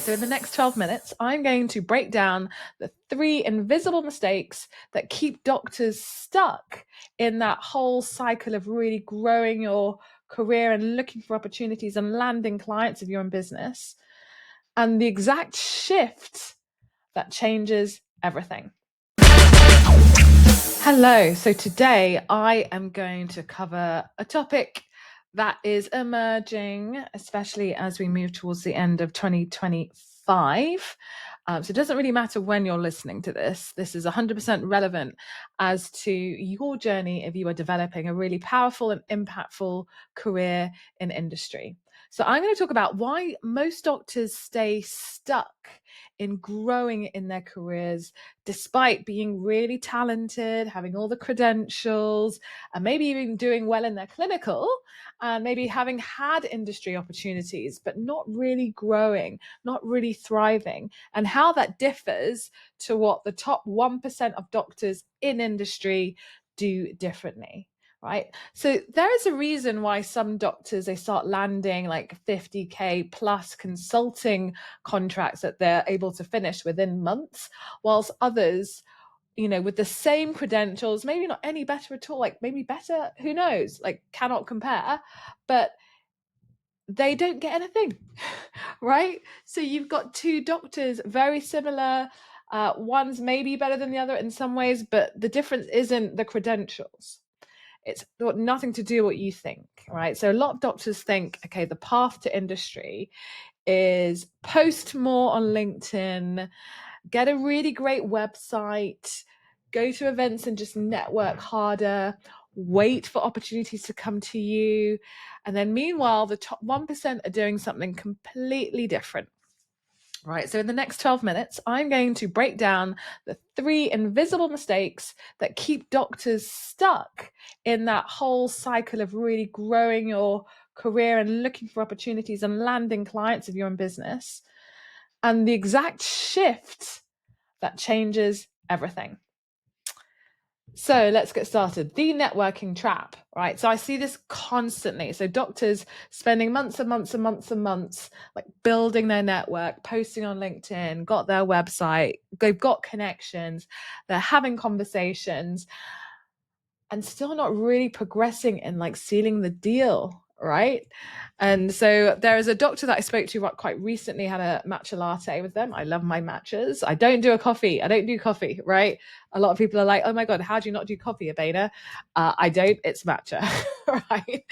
So in the next 12 minutes, I'm going to break down the 3 invisible mistakes that keep doctors stuck in that whole cycle of really growing your career and looking for opportunities and landing clients if you're in business, and the exact shift that changes everything. Hello. So today I am going to cover a topic that is emerging, especially as we move towards the end of 2025. So it doesn't really matter when you're listening to this. This is 100% relevant as to your journey if you are developing a really powerful and impactful career in industry. So I'm going to talk about why most doctors stay stuck in growing in their careers despite being really talented, having all the credentials, and maybe even doing well in their clinical, and maybe having had industry opportunities, but not really growing, not really thriving, and how that differs to what the top 1% of doctors in industry do differently. Right. So there is a reason why some doctors, they start landing like 50K plus consulting contracts that they're able to finish within months, whilst others, with the same credentials, maybe not any better at all, like maybe better, who knows, like cannot compare, but they don't get anything. Right? So you've got 2 doctors, very similar. One's maybe better than the other in some ways, but the difference isn't the credentials. It's got nothing to do what you think, right? So a lot of doctors think, okay, the path to industry is post more on LinkedIn, get a really great website, go to events and just network harder, wait for opportunities to come to you. And then meanwhile, the top 1% are doing something completely different. Right. So in the next 12 minutes, I'm going to break down the 3 invisible mistakes that keep doctors stuck in that whole cycle of really growing your career and looking for opportunities and landing clients if you're in business, and the exact shift that changes everything. So let's get started. The networking trap, right? So I see this constantly. So doctors spending months and months and months and months, like building their network, posting on LinkedIn, got their website, they've got connections, they're having conversations, and still not really progressing in like sealing the deal, right? And so there is a doctor that I spoke to quite recently, had a matcha latte with them. I love my matchas. I don't do coffee, right? A lot of people are like, oh my God, how do you not do coffee, Abeyna? I don't, it's matcha, right?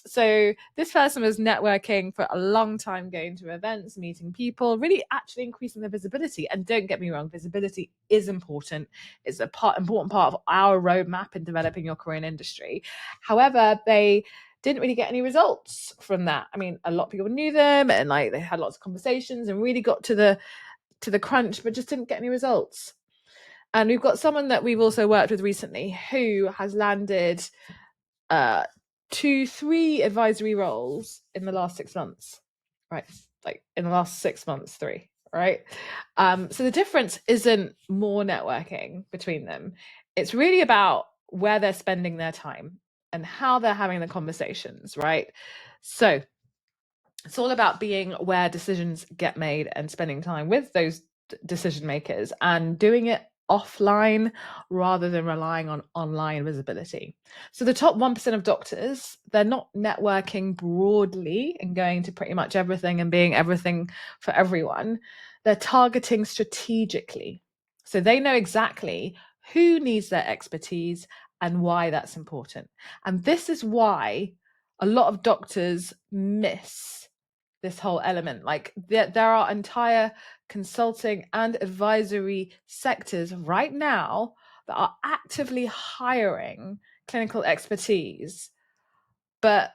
So this person was networking for a long time, going to events, meeting people, really actually increasing their visibility. And don't get me wrong, visibility is important. It's a important part of our roadmap in developing your career in industry. However, they didn't really get any results from that. I mean, a lot of people knew them and like they had lots of conversations and really got to the crunch, but just didn't get any results. And we've got someone that we've also worked with recently who has landed 2-3 advisory roles in the last 6 months, right? Like in the last 6 months, 3, right? So the difference isn't more networking between them. It's really about where they're spending their time and how they're having the conversations, right? So it's all about being where decisions get made and spending time with those decision makers and doing it offline rather than relying on online visibility. So the top 1% of doctors, they're not networking broadly and going to pretty much everything and being everything for everyone. They're targeting strategically. So they know exactly who needs their expertise and why that's important. And this is why a lot of doctors miss this whole element. Like there are entire consulting and advisory sectors right now that are actively hiring clinical expertise, but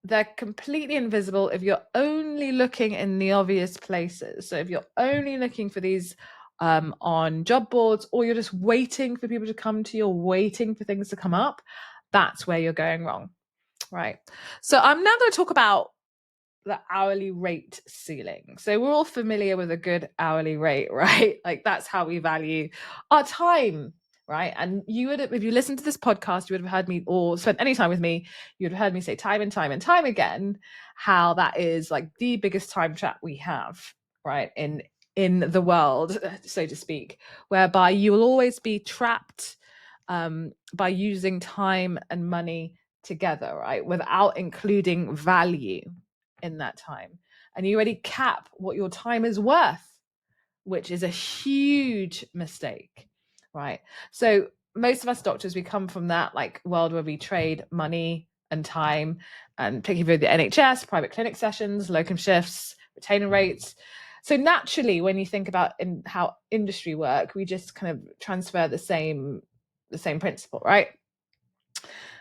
they're completely invisible if you're only looking in the obvious places. So if you're only looking for these on job boards, or you're just waiting for people to come to you, or waiting for things to come up, that's where you're going wrong, right? So I'm now going to talk about the hourly rate ceiling. So we're all familiar with a good hourly rate, right? Like that's how we value our time, right? And you would, if you listened to this podcast, you would have heard me, or spent any time with me, you would have heard me say time and time and time again how that is like the biggest time trap we have. right, in the world, so to speak, whereby you will always be trapped by using time and money together, right, without including value in that time. And you already cap what your time is worth, which is a huge mistake, right? So most of us doctors, we come from that like world where we trade money and time, and particularly the NHS, private clinic sessions, locum shifts, retainer rates. So naturally, when you think about how industry work, we just kind of transfer the same principle, right?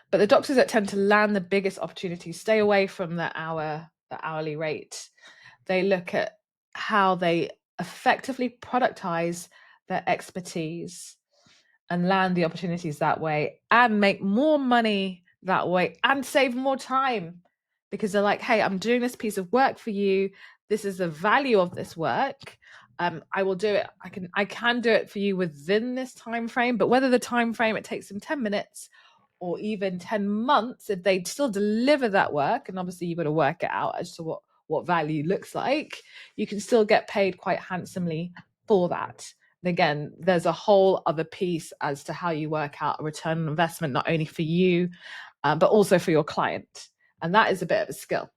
But the doctors that tend to land the biggest opportunities stay away from the hourly rate. They look at how they effectively productize their expertise and land the opportunities that way and make more money that way and save more time, because they're like, hey, I'm doing this piece of work for you. This is the value of this work. I will do it. I can do it for you within this time frame, but whether the time frame it takes them 10 minutes or even 10 months, if they still deliver that work, and obviously you've got to work it out as to what value looks like, you can still get paid quite handsomely for that. And again, there's a whole other piece as to how you work out a return on investment, not only for you, but also for your client. And that is a bit of a skill.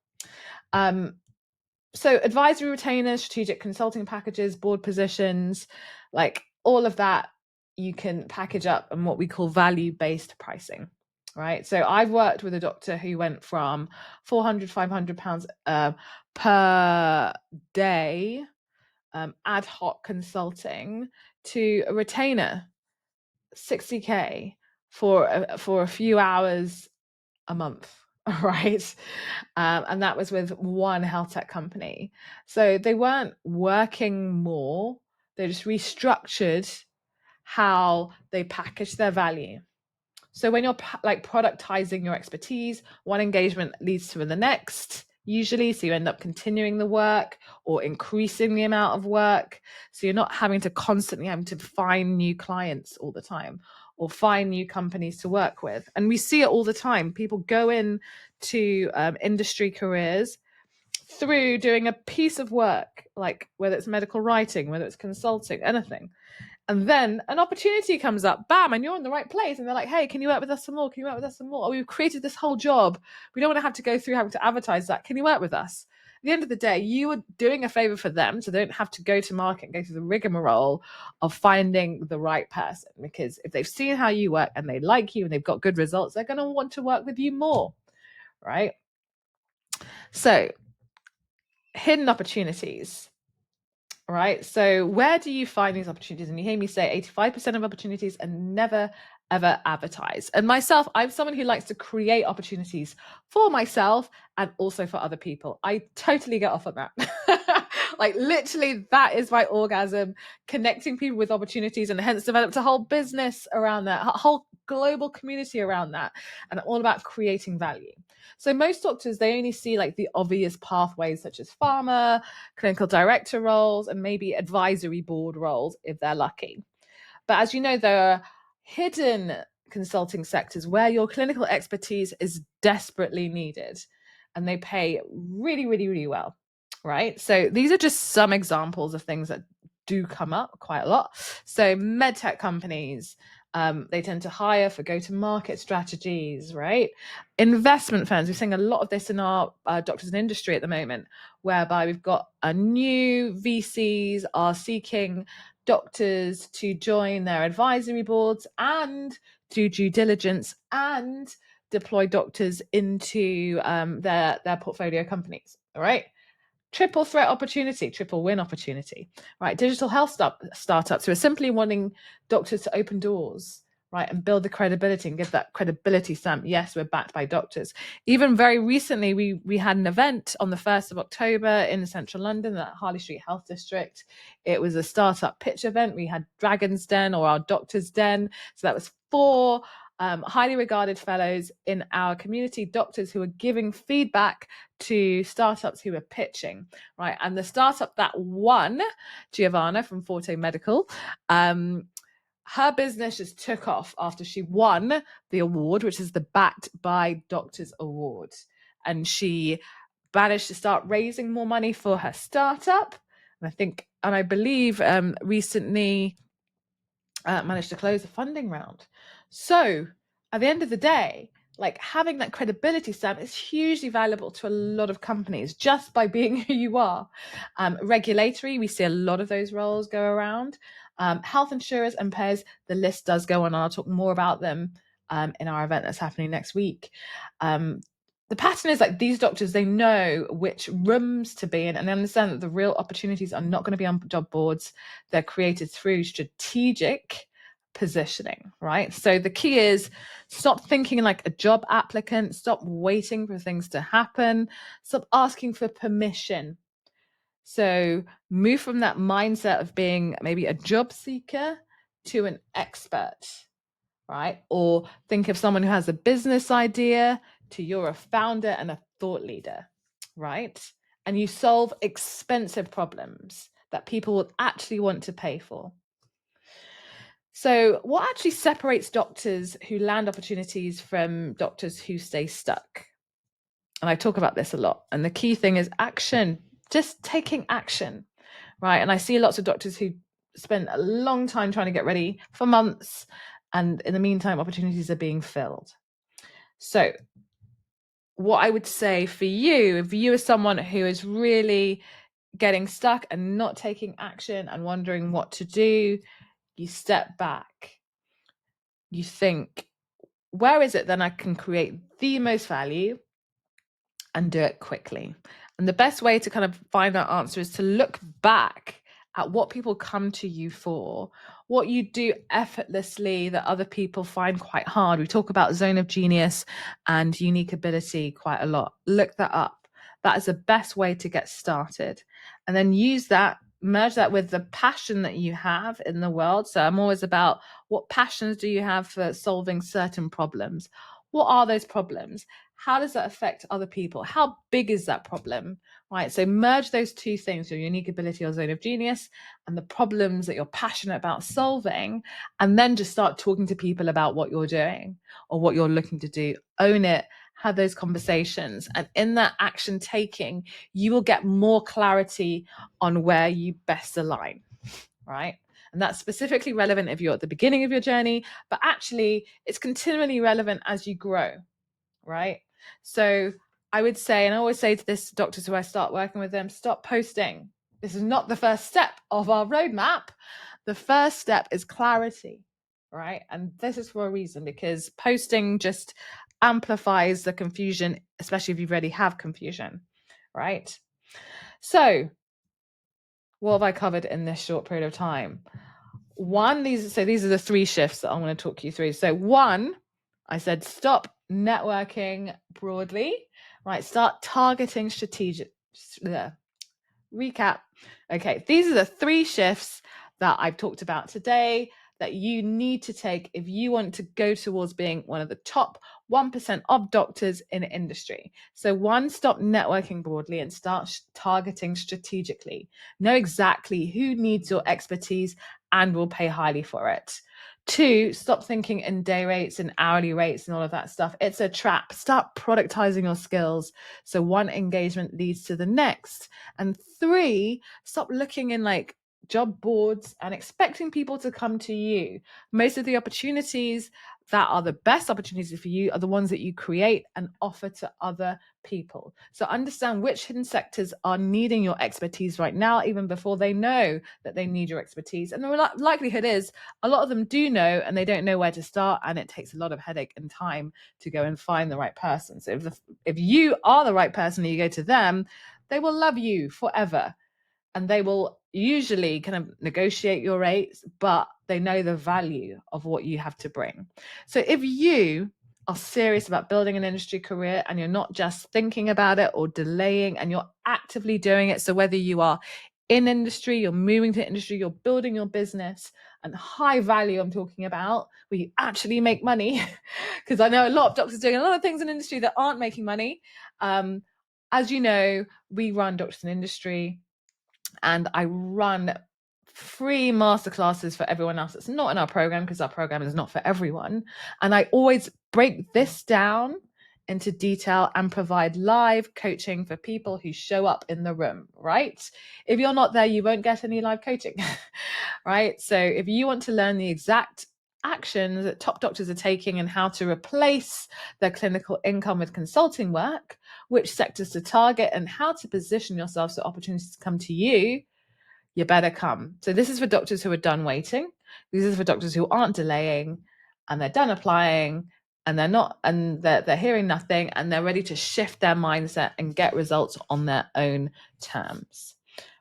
So advisory retainers, strategic consulting packages, board positions, like all of that, you can package up in what we call value-based pricing, right? So I've worked with a doctor who went from £400, £500 per day ad hoc consulting to a retainer, 60k for a few hours a month, right? And that was with one health tech company. So they weren't working more, they just restructured how they package their value. So when you're like productizing your expertise, one engagement leads to the next, usually. So you end up continuing the work or increasing the amount of work. So you're not having to constantly having to find new clients all the time or find new companies to work with. And we see it all the time. People go in to industry careers through doing a piece of work, like whether it's medical writing, whether it's consulting, anything. And then an opportunity comes up, bam, and you're in the right place. And they're like, hey, can you work with us some more? Can you work with us some more? Oh, we've created this whole job. We don't want to have to go through having to advertise that. Can you work with us? At the end of the day, you are doing a favor for them, so they don't have to go to market and go through the rigmarole of finding the right person. Because if they've seen how you work and they like you and they've got good results, they're going to want to work with you more, right? So, hidden opportunities. Right. So where do you find these opportunities? And you hear me say 85% of opportunities are never, ever advertised. And myself, I'm someone who likes to create opportunities for myself and also for other people. I totally get off on that. Like literally, that is my orgasm, connecting people with opportunities, and hence developed a whole business around that, a whole global community around that, and all about creating value. So most doctors, they only see like the obvious pathways such as pharma, clinical director roles, and maybe advisory board roles if they're lucky. But as you know, there are hidden consulting sectors where your clinical expertise is desperately needed, and they pay really, really, really well, right? So these are just some examples of things that do come up quite a lot. So medtech companies, they tend to hire for go-to-market strategies, right? Investment firms, we're seeing a lot of this in our doctors in industry at the moment, whereby we've got a new VCs are seeking doctors to join their advisory boards and do due diligence and deploy doctors into their portfolio companies. All right. Triple threat opportunity, triple win opportunity, right? Digital health startups who are simply wanting doctors to open doors, right, and build the credibility and give that credibility stamp. Yes, we're backed by doctors. Even very recently, we had an event on the 1st of October in central London at Harley Street Health District. It was a startup pitch event. We had Dragon's Den, or our Doctor's Den. So that was 4 highly regarded fellows in our community, doctors who are giving feedback to startups who are pitching, right? And the startup that won, Giovanna from Forte Medical, her business just took off after she won the award, which is the Backed by Doctors Award. And she managed to start raising more money for her startup. And I believe recently managed to close a funding round. So at the end of the day, like, having that credibility stamp is hugely valuable to a lot of companies just by being who you are. Regulatory, we see a lot of those roles go around. Health insurers and payers, the list does go on. I'll talk more about them in our event that's happening next week. The pattern is, like, these doctors, they know which rooms to be in, and they understand that the real opportunities are not going to be on job boards. They're created through strategic positioning, right? So the key is, stop thinking like a job applicant, stop waiting for things to happen, stop asking for permission. So move from that mindset of being maybe a job seeker to an expert, right? Or think of someone who has a business idea to you're a founder and a thought leader, right? And you solve expensive problems that people will actually want to pay for. So what actually separates doctors who land opportunities from doctors who stay stuck? And I talk about this a lot. And the key thing is action, just taking action, right? And I see lots of doctors who spend a long time trying to get ready, for months, and in the meantime, opportunities are being filled. So what I would say for you, if you are someone who is really getting stuck and not taking action and wondering what to do, you step back. You think, where is it then I can create the most value and do it quickly? And the best way to kind of find that answer is to look back at what people come to you for, what you do effortlessly that other people find quite hard. We talk about zone of genius and unique ability quite a lot. Look that up. That is the best way to get started. And then use that, merge that with the passion that you have in the world. So I'm always about, what passions do you have for solving certain problems? What are those problems? How does that affect other people? How big is that problem? Right. So merge those two things, your unique ability or zone of genius, and the problems that you're passionate about solving, and then just start talking to people about what you're doing or what you're looking to do. Own it, have those conversations. And in that action taking, you will get more clarity on where you best align. Right. And that's specifically relevant if you're at the beginning of your journey, but actually it's continually relevant as you grow. Right. So I would say, and I always say to this doctors who I start working with them, stop posting. This is not the first step of our roadmap. The first step is clarity, right? And this is for a reason, because posting just amplifies the confusion, especially if you already have confusion, right? So what have I covered in this short period of time? These are the 3 shifts that I'm going to talk you through. So 1, I said, stop networking broadly, right? Start targeting strategic. Recap. Okay, these are the 3 shifts that I've talked about today that you need to take if you want to go towards being one of the top 1% of doctors in industry. So 1, stop networking broadly and start targeting strategically. Know exactly who needs your expertise and will pay highly for it. 2, stop thinking in day rates and hourly rates and all of that stuff. It's a trap. Start productizing your skills so one engagement leads to the next. And 3, stop looking in like job boards and expecting people to come to you. Most of the opportunities that are the best opportunities for you are the ones that you create and offer to other people. So understand which hidden sectors are needing your expertise right now, even before they know that they need your expertise. And the likelihood is a lot of them do know, and they don't know where to start, and it takes a lot of headache and time to go and find the right person. So if you are the right person and you go to them, they will love you forever. And they will usually kind of negotiate your rates, but they know the value of what you have to bring. So if you are serious about building an industry career and you're not just thinking about it or delaying, and you're actively doing it, so whether you are in industry, you're moving to industry, you're building your business, and high value I'm talking about, where you actually make money, because I know a lot of doctors doing a lot of things in industry that aren't making money. As you know, we run Doctors in Industry, and I run free masterclasses for everyone else that's not in our program, because our program is not for everyone. And I always break this down into detail and provide live coaching for people who show up in the room, right? If you're not there, you won't get any live coaching, right? So if you want to learn the exact actions that top doctors are taking and how to replace their clinical income with consulting work, which sectors to target, and how to position yourself so opportunities come to you, you better come. So this is for doctors who are done waiting. These are for doctors who aren't delaying and they're done applying and they're hearing nothing and they're ready to shift their mindset and get results on their own terms.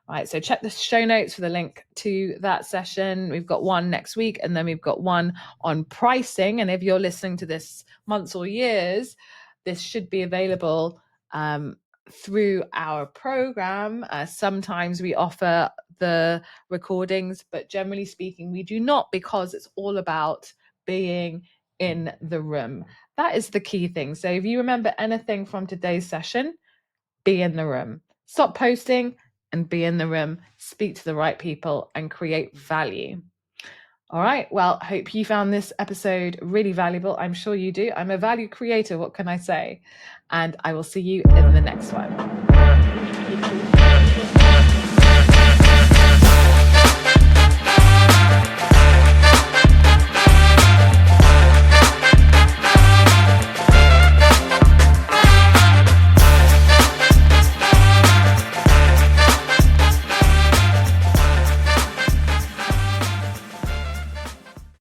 Right, so check the show notes for the link to that session. We've got one next week, and then we've got one on pricing. And if you're listening to this months or years, this should be available through our program. Sometimes we offer the recordings, but generally speaking, we do not, because it's all about being in the room. That is the key thing. So if you remember anything from today's session, be in the room. Stop posting and be in the room. Speak to the right people and create value. All right. Well, I hope you found this episode really valuable. I'm sure you do. I'm a value creator. What can I say? And I will see you in the next one.